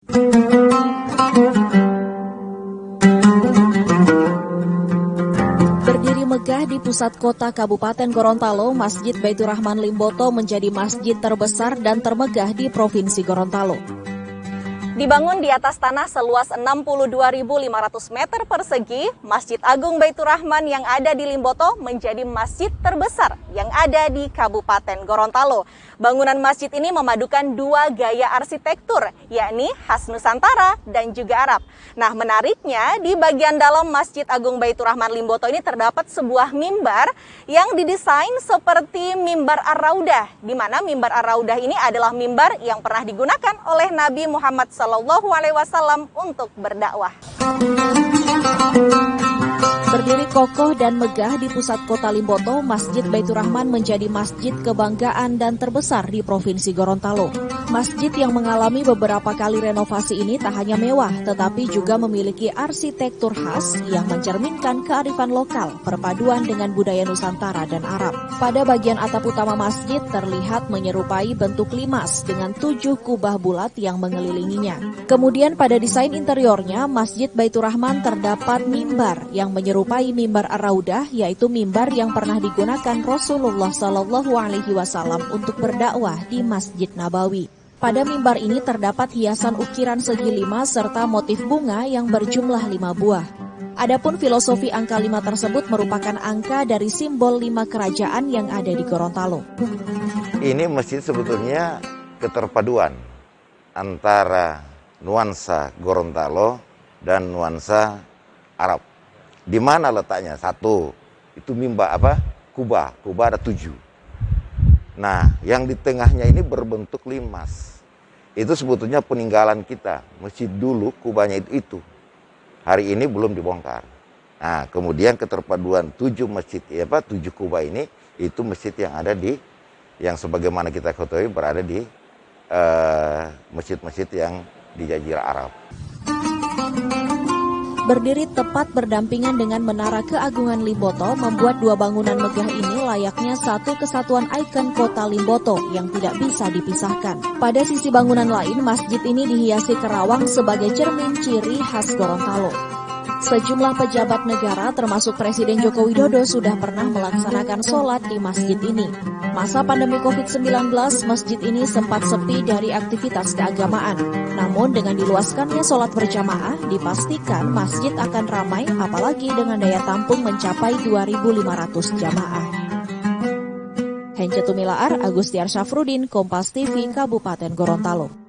Berdiri megah di pusat kota Kabupaten Gorontalo, Masjid Baitur Rahman Limboto menjadi masjid terbesar dan termegah di Provinsi Gorontalo. Dibangun di atas tanah seluas 62.500 meter persegi, Masjid Agung Baitur Rahman yang ada di Limboto menjadi masjid terbesar yang ada di Kabupaten Gorontalo. Bangunan masjid ini memadukan dua gaya arsitektur, yakni khas Nusantara dan juga Arab. Nah, menariknya di bagian dalam Masjid Agung Baitur Rahman Limboto ini terdapat sebuah mimbar yang didesain seperti mimbar Ar-Raudah, di mana mimbar Ar-Raudah ini adalah mimbar yang pernah digunakan oleh Nabi Muhammad SAW untuk berdakwah. Berdiri kokoh dan megah di pusat kota Limboto, Masjid Baitur Rahman menjadi masjid kebanggaan dan terbesar di Provinsi Gorontalo. Masjid yang mengalami beberapa kali renovasi ini tak hanya mewah, tetapi juga memiliki arsitektur khas yang mencerminkan kearifan lokal, perpaduan dengan budaya Nusantara dan Arab. Pada bagian atap utama masjid terlihat menyerupai bentuk limas dengan 7 kubah bulat yang mengelilinginya. Kemudian pada desain interiornya, Masjid Baitur Rahman terdapat mimbar yang menyerupai mimbar Ar-Raudah, yaitu mimbar yang pernah digunakan Rasulullah SAW untuk berdakwah di Masjid Nabawi. Pada mimbar ini terdapat hiasan ukiran segi 5 serta motif bunga yang berjumlah 5 buah. Adapun filosofi angka 5 tersebut merupakan angka dari simbol 5 kerajaan yang ada di Gorontalo. Ini masjid sebetulnya keterpaduan antara nuansa Gorontalo dan nuansa Arab. Di mana letaknya? Satu, itu mimbar Kubah ada 7. Nah, yang di tengahnya ini berbentuk limas. Itu sebetulnya peninggalan kita. Masjid dulu kubahnya itu. Hari ini belum dibongkar. Nah, kemudian keterpaduan 7 masjid, 7 kubah ini, itu masjid yang ada yang sebagaimana kita ketahui berada di masjid-masjid yang di Jazirah Arab. Berdiri tepat berdampingan dengan Menara Keagungan Limboto membuat dua bangunan megah ini layaknya satu kesatuan ikon kota Limboto yang tidak bisa dipisahkan. Pada sisi bangunan lain, masjid ini dihiasi kerawang sebagai cermin ciri khas Gorontalo. Sejumlah pejabat negara termasuk Presiden Joko Widodo sudah pernah melaksanakan sholat di masjid ini. Masa pandemi COVID-19, masjid ini sempat sepi dari aktivitas keagamaan. Namun dengan diluaskannya sholat berjamaah, dipastikan masjid akan ramai apalagi dengan daya tampung mencapai 2.500 jamaah. Hence Tumilaar, Agustiar Syafruddin, Kompas TV, Kabupaten Gorontalo.